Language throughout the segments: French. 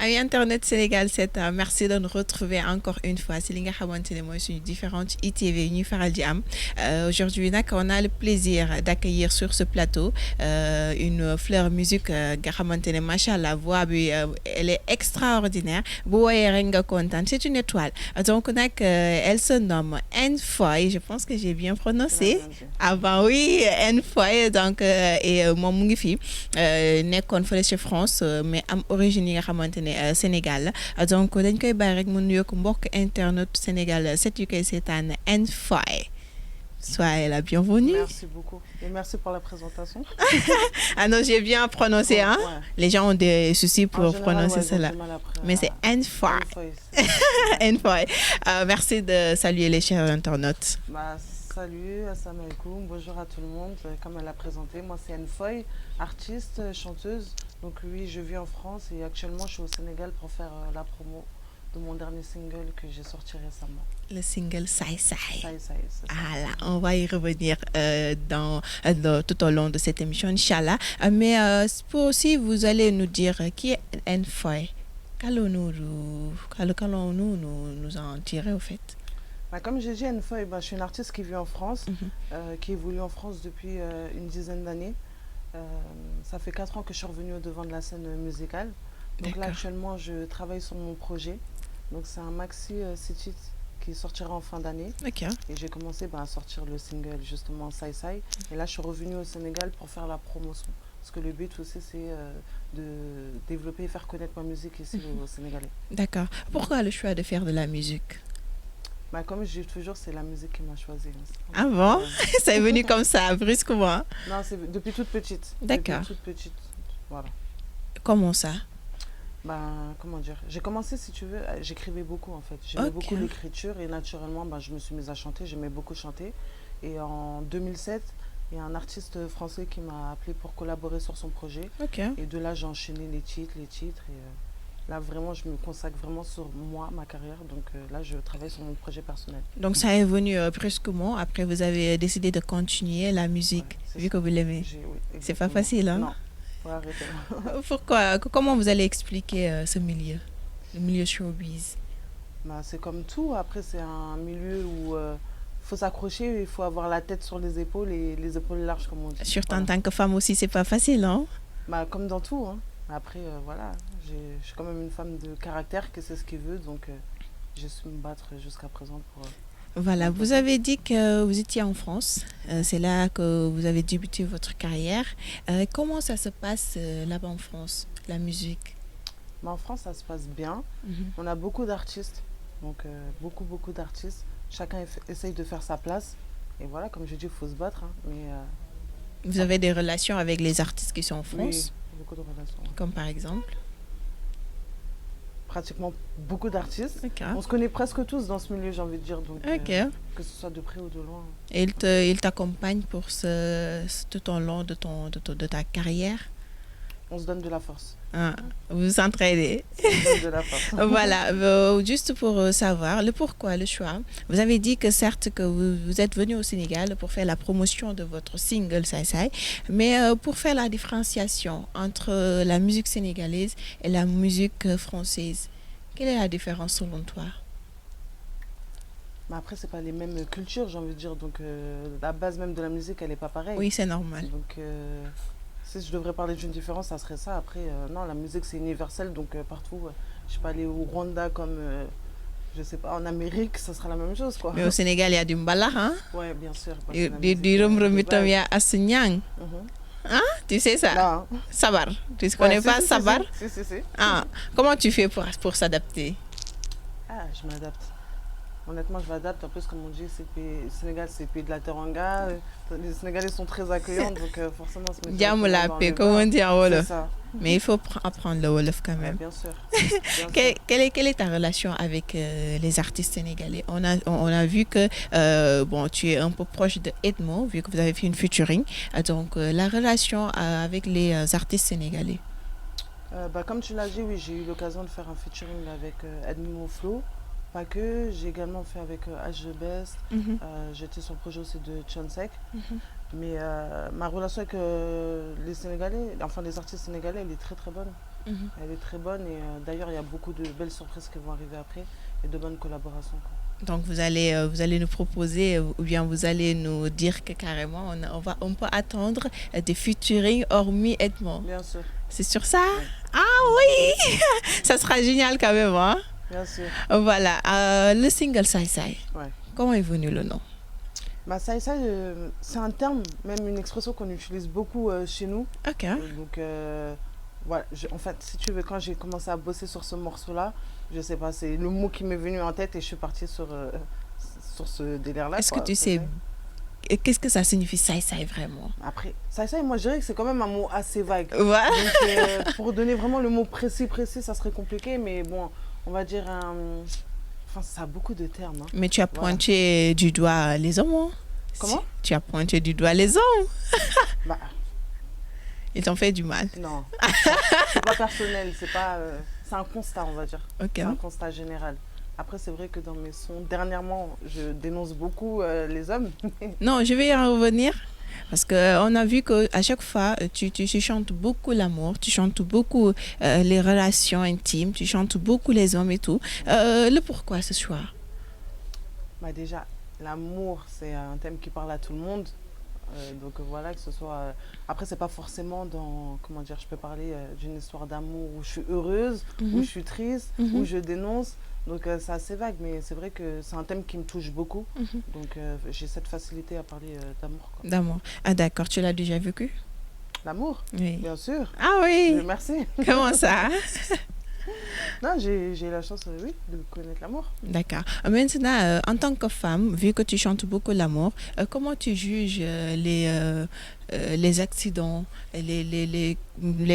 Amis Internet Sénégal 7, merci de nous retrouver encore une fois. C'est Linga Xamantene moi sur différentes ITV ñu faral di am. Aujourd'hui on a le plaisir d'accueillir sur ce plateau une fleur musique nga xamantene machallah voix bi elle est extraordinaire. Bu woyé rek nga contane, c'est une étoile. Donc elle se nomme N'Foy, je pense que j'ai bien prononcé. Avant oui, N'Foy donc et moom mu ngi fi nekkoon fële ci France mais am origine yi nga xamantene Sénégal donc dañ koy bàyyi rek mu nuyoog mbokk internet Sénégal 7 yu koy seetaan N'Foy. Soyez la bienvenue. Merci beaucoup et merci pour la présentation. Ah non, j'ai bien prononcé, hein? Ouais. Les gens ont des soucis pour prononcer cela. Mais c'est N'Foy. N'Foy. Merci de saluer les chers internautes. Salut, assalamu alaikum, bonjour à tout le monde. Comme elle l'a présenté, moi c'est N'Foy, artiste, chanteuse. Donc oui, je vis en France et actuellement je suis au Sénégal pour faire la promo de mon dernier single que j'ai sorti récemment. Le single Sai Sai. Sai Sai, c'est ça. Ah là, on va y revenir tout au long de cette émission, Inch'Allah. Mais pour aussi, vous allez nous dire qui est N'Foy. Qu'allons-nous nous en tirer au fait? Comme j'ai dit, N'Foy, je suis une artiste qui vit en France, qui évolue en France depuis une dizaine d'années. Ça fait 4 ans que je suis revenue au devant de la scène musicale. Donc là, actuellement, je travaille sur mon projet. Donc c'est un maxi 6 titres qui sortira en fin d'année. Et j'ai commencé à sortir le single, justement, Sai Sai. Et là, je suis revenue au Sénégal pour faire la promotion. Parce que le but aussi, c'est de développer et faire connaître ma musique ici au Sénégalais. D'accord. Pourquoi le choix de faire de la musique? Comme je dis toujours, c'est la musique qui m'a choisie. Ah bon? Ça est venu comme ça, brusquement? Non, c'est depuis toute petite. D'accord. Depuis toute petite, voilà. Comment ça? Comment dire? J'ai commencé, si tu veux, j'écrivais beaucoup en fait. J'aimais beaucoup l'écriture et naturellement, je me suis mise à chanter. J'aimais beaucoup chanter. Et en 2007, il y a un artiste français qui m'a appelé pour collaborer sur son projet. Et de là, j'ai enchaîné les titres. Et là, vraiment, je me consacre vraiment sur moi, ma carrière. Donc là, je travaille sur mon projet personnel. Donc ça est venu brusquement. Après, vous avez décidé de continuer la musique, vu que vous l'aimez. Oui, c'est pas facile, hein? Non, faut arrêter. Pourquoi? Comment vous allez expliquer ce milieu, le milieu showbiz? C'est comme tout. Après, c'est un milieu où faut s'accrocher, il faut avoir la tête sur les épaules et les épaules larges, comme on dit. Surtout en tant que femme aussi, c'est pas facile, hein? Comme dans tout, hein. Après, voilà, je suis quand même une femme de caractère qui sait ce qu'elle veut, donc j'ai su me battre jusqu'à présent pour... Voilà, vous avez dit que vous étiez en France, c'est là que vous avez débuté votre carrière. Comment ça se passe là-bas en France, la musique? En France, ça se passe bien. On a beaucoup d'artistes, donc beaucoup d'artistes. Chacun essaye de faire sa place. Et voilà, comme je dis, il faut se battre. Hein, mais, vous avez des relations avec les artistes qui sont en France? Oui, beaucoup de relations. Comme par exemple? Pratiquement beaucoup d'artistes. On se connaît presque tous dans ce milieu, j'ai envie de dire. Donc, que ce soit de près ou de loin. Et il t'accompagne pour tout au long de ta carrière? On se donne de la force. Vous vous entraidez. On se donne de la force. Voilà, juste pour savoir le pourquoi, le choix. Vous avez dit que certes que vous êtes venu au Sénégal pour faire la promotion de votre single Sai Sai, mais pour faire la différenciation entre la musique sénégalaise et la musique française, quelle est la différence selon toi? Après, c'est pas les mêmes cultures, j'ai envie de dire. Donc, la base même de la musique, elle est pas pareille. Oui, c'est normal. Donc, si je devrais parler d'une différence, ça serait ça. Après, non, la musique, c'est universel. Donc, partout, je peux aller au Rwanda comme, je sais pas, en Amérique, ça sera la même chose, quoi. Mais au Sénégal, il y a du mbala, hein? Oui, bien sûr. Du rum-rum, il y a Assenyang. Hein? Tu sais ça? Non. Sabar. Tu ne connais pas Sabar? Si. Ah, comment tu fais pour s'adapter? Je m'adapte. Honnêtement, je m'adapte. En plus, comme on dit, le Sénégal, c'est le pays de la teranga. Les Sénégalais sont très accueillants, donc forcément... comme on dit en Wolof. C'est ça. Mais il faut apprendre le Wolof quand même. Bien sûr. Quelle est ta relation avec les artistes sénégalais? On a vu que tu es un peu proche de Edmo, vu que vous avez fait une featuring. Donc, la relation avec les artistes sénégalais? Comme tu l'as dit, oui, j'ai eu l'occasion de faire un featuring avec Edmo Flow. Pas que, j'ai également fait avec H. Best, j'étais sur le projet aussi de Chonsek. Mais ma relation avec les Sénégalais, enfin les artistes sénégalais, elle est très très bonne. Elle est très bonne et d'ailleurs, il y a beaucoup de belles surprises qui vont arriver après et de bonnes collaborations, quoi. Donc vous allez nous proposer ou bien vous allez nous dire que carrément on peut attendre des featuring hormis Edmond. Bien sûr. C'est sur ça? Oui. Ah oui! Ça sera génial quand même, hein? Bien sûr. Voilà. Le single Sai Sai. Ouais. Comment est venu le nom? Bah, ça, c'est un terme, même une expression qu'on utilise beaucoup chez nous. Ok. Donc, voilà. En fait, si tu veux, quand j'ai commencé à bosser sur ce morceau-là, je sais pas, c'est le mot qui m'est venu en tête et je suis partie sur ce délire-là. Est-ce que tu sais qu'est-ce que ça signifie Sai Sai vraiment? Après, ça, moi, je dirais que c'est quand même un mot assez vague. Ouais. Donc, pour donner vraiment le mot précis, ça serait compliqué, mais bon, on va dire Enfin, ça a beaucoup de termes. Hein. Mais tu as pointé du doigt les hommes, hein? Comment? Tu as pointé du doigt les hommes. Bah, ils t'ont fait du mal. Non, c'est pas personnel, c'est un constat, on va dire. Ok. C'est un constat général. Après, c'est vrai que dans mes sons, dernièrement, je dénonce beaucoup les hommes. Non, je vais y en revenir. Parce qu'on a vu qu'à chaque fois, tu chantes beaucoup l'amour, tu chantes beaucoup les relations intimes, tu chantes beaucoup les hommes et tout. Le pourquoi ce soir? Bah déjà, l'amour, c'est un thème qui parle à tout le monde. Donc voilà, que ce soit... Après, c'est pas forcément dans... Comment dire, je peux parler d'une histoire d'amour où je suis heureuse, où je suis triste, où je dénonce. Donc c'est assez vague, mais c'est vrai que c'est un thème qui me touche beaucoup. Donc j'ai cette facilité à parler d'amour. D'amour. Ah d'accord, tu l'as déjà vécu? L'amour? Oui. Bien sûr. Ah oui. Merci. Comment ça? Non, j'ai la chance, oui, de connaître l'amour. D'accord. Maintenant, en tant que femme, vu que tu chantes beaucoup l'amour, comment tu juges les accidents, les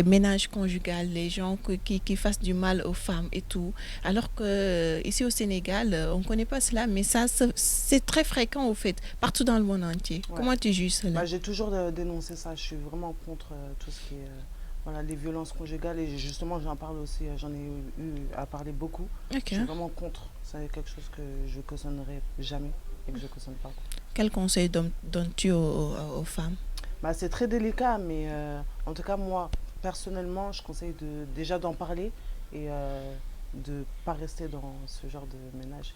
ménages conjugaux, les gens qui fassent du mal aux femmes et tout? Alors qu'ici au Sénégal, on ne connaît pas cela, mais ça, c'est très fréquent au fait, partout dans le monde entier. Ouais. Comment tu juges cela? Bah, j'ai toujours dénoncé ça. Je suis vraiment contre tout ce qui est... Voilà, les violences conjugales, et justement j'en parle aussi, j'en ai eu à parler beaucoup. Okay. Je suis vraiment contre, c'est quelque chose que je ne cautionnerai jamais et que je ne cautionne pas. Quel conseil donnes-tu aux femmes? Bah, c'est très délicat, mais en tout cas moi, personnellement, je conseille déjà d'en parler et de ne pas rester dans ce genre de ménage.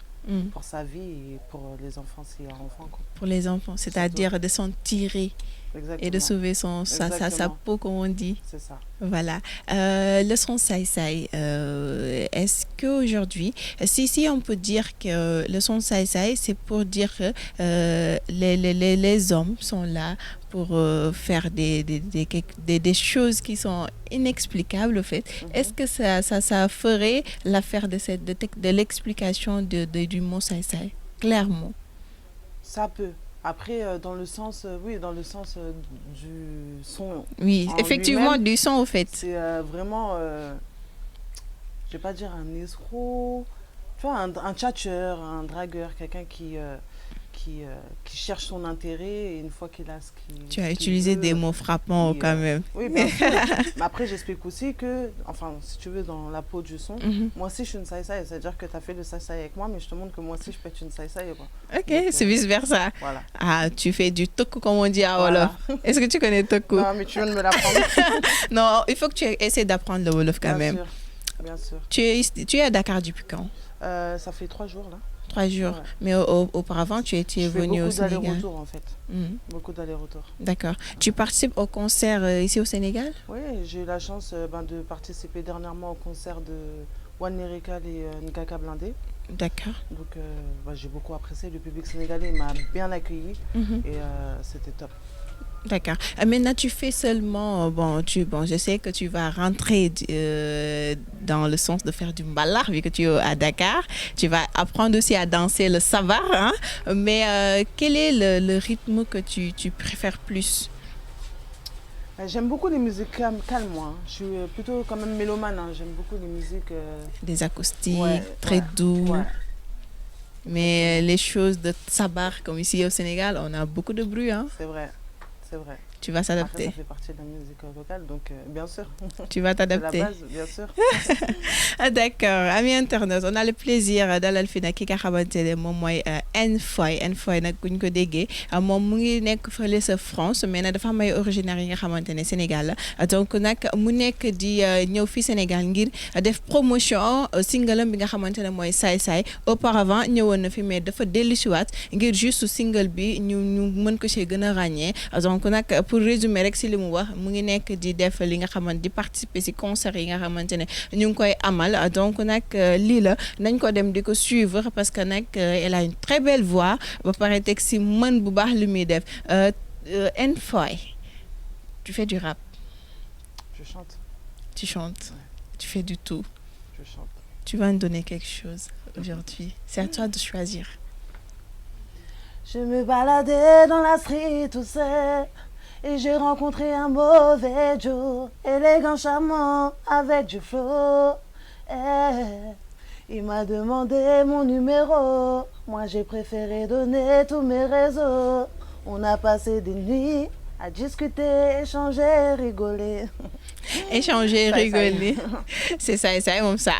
Pour sa vie et pour les enfants, s'il y a un enfant. Quoi. Pour les enfants, c'est-à-dire de s'en tirer. Exactement. Et de sauver sa peau, comme on dit. C'est ça. Voilà. Le son Sai Sai, est-ce qu'aujourd'hui, si on peut dire que le son Sai Sai, c'est pour dire que les hommes sont là pour faire des choses qui sont inexplicables, en fait. Est-ce que ça ferait l'affaire de l'explication du mot Sai Sai, clairement? Ça peut. Après, dans le sens, oui, dans le sens du son. Oui, effectivement, du son, au fait. C'est vraiment, je vais pas dire un escroc, tu vois, un tchatcheur, un dragueur, quelqu'un qui cherche son intérêt et une fois qu'il a ce qu'il Tu as utilisé des mots frappants quand même. Oui, bien sûr. Mais après, j'explique aussi que, enfin, si tu veux, dans la peau du son, moi aussi je suis une saïsaï. C'est-à-dire que tu as fait le saïsaï avec moi, mais je te montre que moi aussi je peux être une saïsaï. Ok, c'est vice-versa. Voilà. Ah, tu fais du toku comme on dit à Wolof. Voilà. Est-ce que tu connais toku? Non, mais tu viens de me l'apprendre. Non, il faut que tu essaies d'apprendre le Wolof quand même. Bien sûr. Tu es à Dakar depuis quand? Ça fait 3 jours là. 3 jours. Ouais. Mais auparavant, tu étais venu au Sénégal. Beaucoup d'allers-retours en fait. Beaucoup d'allers-ruturs. D'accord. Tu participes au concert ici au Sénégal? Oui, j'ai eu la chance de participer dernièrement au concert de One Lyrical et Nkaka Blindé. D'accord. Donc j'ai beaucoup apprécié. Le public sénégalais m'a bien accueilli et c'était top. D'accord. Maintenant, tu fais seulement... je sais que tu vas rentrer dans le sens de faire du mbalar, vu que tu es à Dakar. Tu vas apprendre aussi à danser le sabar. Hein? Mais quel est le rythme que tu préfères plus? J'aime beaucoup les musiques calmes, moi. Je suis plutôt quand même mélomane. Hein. J'aime beaucoup les musiques... Des acoustiques, très doux. Ouais. Mais les choses de sabar, comme ici au Sénégal, on a beaucoup de bruit. Hein? C'est vrai. C'est vrai. Tu vas s'adapter. Après, ça fait partie de la musique locale, donc bien sûr. Tu vas t'adapter. C'est la base, bien sûr. D'accord. Amis internautes, on a le plaisir dalal fi nag ki nga xamante ne moom mooy N'Foy. N'Foy nag bu ñu ko déggee moom mu ngi nekk fële sa France mais nag dafa am ay originaire yi nga xamante ne Sénégal la donc nag mu nekk di ñëw fi Sénégal ngir def promotion single am bi nga xamante ne mooy Saay Saay. Auparavant ñëwoon na fi mais dafa dellusiwaat ngir juste single bi ñu mën ko see gën a ràññee donc nag pour résumer rek si li mu wax mu ngi nekk di def li nga xamante di participer si concert yi nga xamante ne ñu ngi koy amal donc nag lii la nañ ko dem di ko suivre parce que nag elle a une très belle voix ba pare teg si mën bu baax li muy def N'Foy, tu fais du rap. Je chante. Tu chantes. Ouais. Tu fais du tout. Je chante. Tu vas nous donner quelque chose aujourd'hui. C'est à toi de choisir. Je me baladais dans la street tout seul et j'ai rencontré un mauvais Joe, élégant, charmant, avec du flow. Il m'a demandé mon numéro, moi j'ai préféré donner tous mes réseaux. On a passé des nuits à discuter, échanger, rigoler. Échanger, rigoler. C'est ça, comme ça.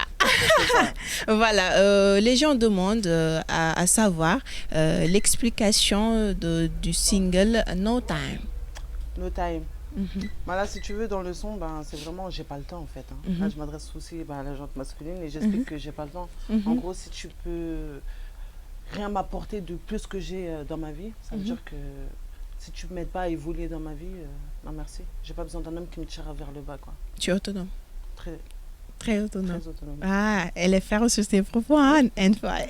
Voilà, les gens demandent à savoir l'explication du single No Time. No Time. Là, si tu veux, dans le son, c'est vraiment, j'ai pas le temps en fait. Là, je m'adresse aussi à la gente masculine et j'explique que j'ai pas le temps. En gros, si tu peux rien m'apporter de plus que j'ai dans ma vie, ça veut dire que si tu ne m'aides pas à évoluer dans ma vie, non merci. J'ai pas besoin d'un homme qui me tire vers le bas, quoi. Tu es autonome? Très autonome. Très autonome. Ah, elle est ferme sur ses propos, hein, N'Foy.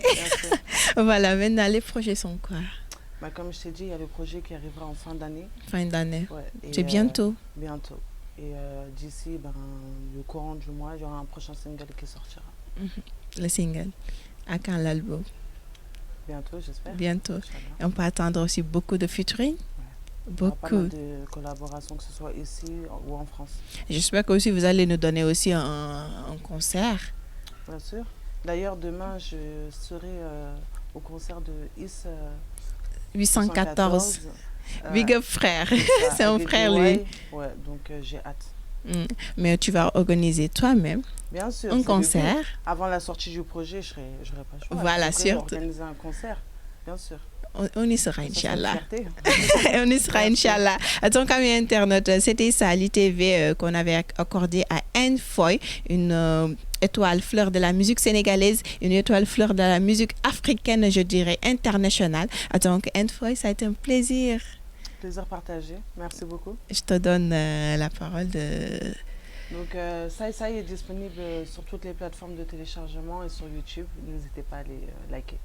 Voilà, maintenant, les projets sont quoi? Comme je t'ai dit, il y a le projet qui arrivera en fin d'année. Fin d'année. Ouais, c'est bientôt. Bientôt. Et d'ici le courant du mois, il y aura un prochain single qui sortira. Le single. À quand l'album? Bientôt, j'espère. Bientôt. Et on peut attendre aussi beaucoup de featuring. Ouais. Beaucoup. Pas mal de collaborations, que ce soit ici ou en France. J'espère que aussi vous allez nous donner aussi un concert. Bien sûr. D'ailleurs, demain, je serai au concert de Is 814. Big up frère. C'est un frère, lui. Ouais, donc j'ai hâte. Mais tu vas organiser toi-même. Bien sûr. Un concert. Avant la sortie du projet, je n'aurai pas le choix. Voilà, surtout. Organiser un concert, bien sûr. On y sera, Inch'Allah. On y sera, Inch'Allah. Donc, amis internautes, c'était ça, l'ITV qu'on avait accordé à N'Foy, une étoile fleur de la musique sénégalaise, une étoile fleur de la musique africaine, je dirais, internationale. Donc, N'Foy, ça a été un plaisir. Plaisir partagé. Merci beaucoup. Je te donne la parole Donc, ça est disponible sur toutes les plateformes de téléchargement et sur YouTube. N'hésitez pas à les liker.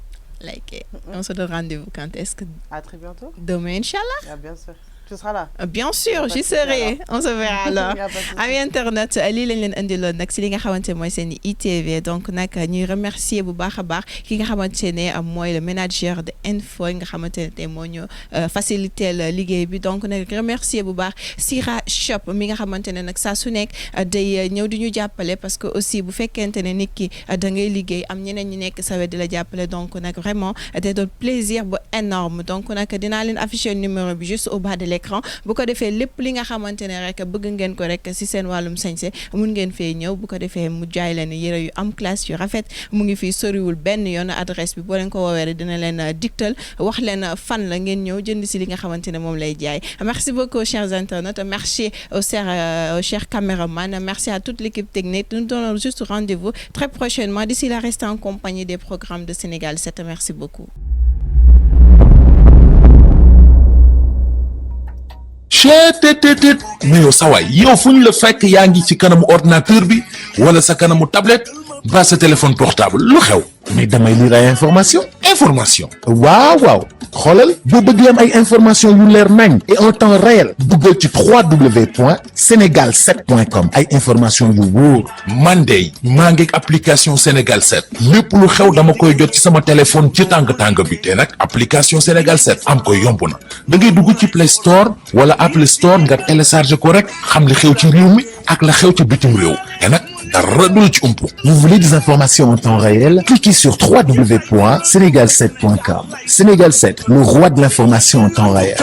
On se donne rendez-vous quand est-ce que... À très bientôt. Demain, Inch'Allah. Ah, bien sûr. Tu seras là. Bien sûr, j'y serai. On se verra alors. Amis internet, lii lañ leen indiloon nag si li nga xamante mooy seen ITV donc nag ñuy remercier bu baax a baax ki nga xamante ne mooy le manager de N'Foy nga xamante ne tey moo ñu faciliter liggéey bi donc nag remercier bu baax Sira Shop mi nga xamante ne nag saa su nekk day ñëw di ñu jàppale parce que aussi bu fekkente ne nit ki da ngay liggéey am ñeneen ñu nekk sa wet di la jàppale donc nag vraiment day doon plaisir bu énorme donc nag dinaa leen afficher numéro bi juste au bas de l'écran bu ko defee lépp li nga xamante ne rek bëgg ngeen ko rek si seen wàllum sañse mun ngeen fee ñëw bu ko defee mu jaay leen yére yu am classe yu rafet mu ngi fii soriwul benn yoon adresse bi boo leen ko woowee dina leen digtal wax leen fan la ngeen ñëw jënd si li nga xamante ne moom lay jaay. Merci beaucoup chers internautes, merci aux chers caméramans, merci à toute l'équipe technique. Nous donnons juste rendez-vous très prochainement. D'ici là, restez en compagnie des programmes de Sénégal 7. Merci beaucoup. cheetetetet mais yow sawaay yow fu ñu la fekk yaa ngi ci kanamu ordinateur bi wala sa kanamu tablette ba sa téléphone portable lu xew mais damay lire ay information waaw xoolal boo bëgg am ay information yu leer nañ et en temps réel duggal ci www.senegal7.com ay information yu wóor man de maa ngi application Sénégal 7 lépp lu xew dama koy jot ci sama téléphone ci tàng bi te nag application Sénégal 7 am ko yomb na da ngay dugg ci Play Store wala Apple Store nga télécharger ko rek xam li xew ci réew mi ak la xew ci bitim réew te nag dara du ci umpu. Vous voulez des informations en temps réel? Cliquez sur www.senegal7.com. Sénégal 7, le roi de l'information en temps réel.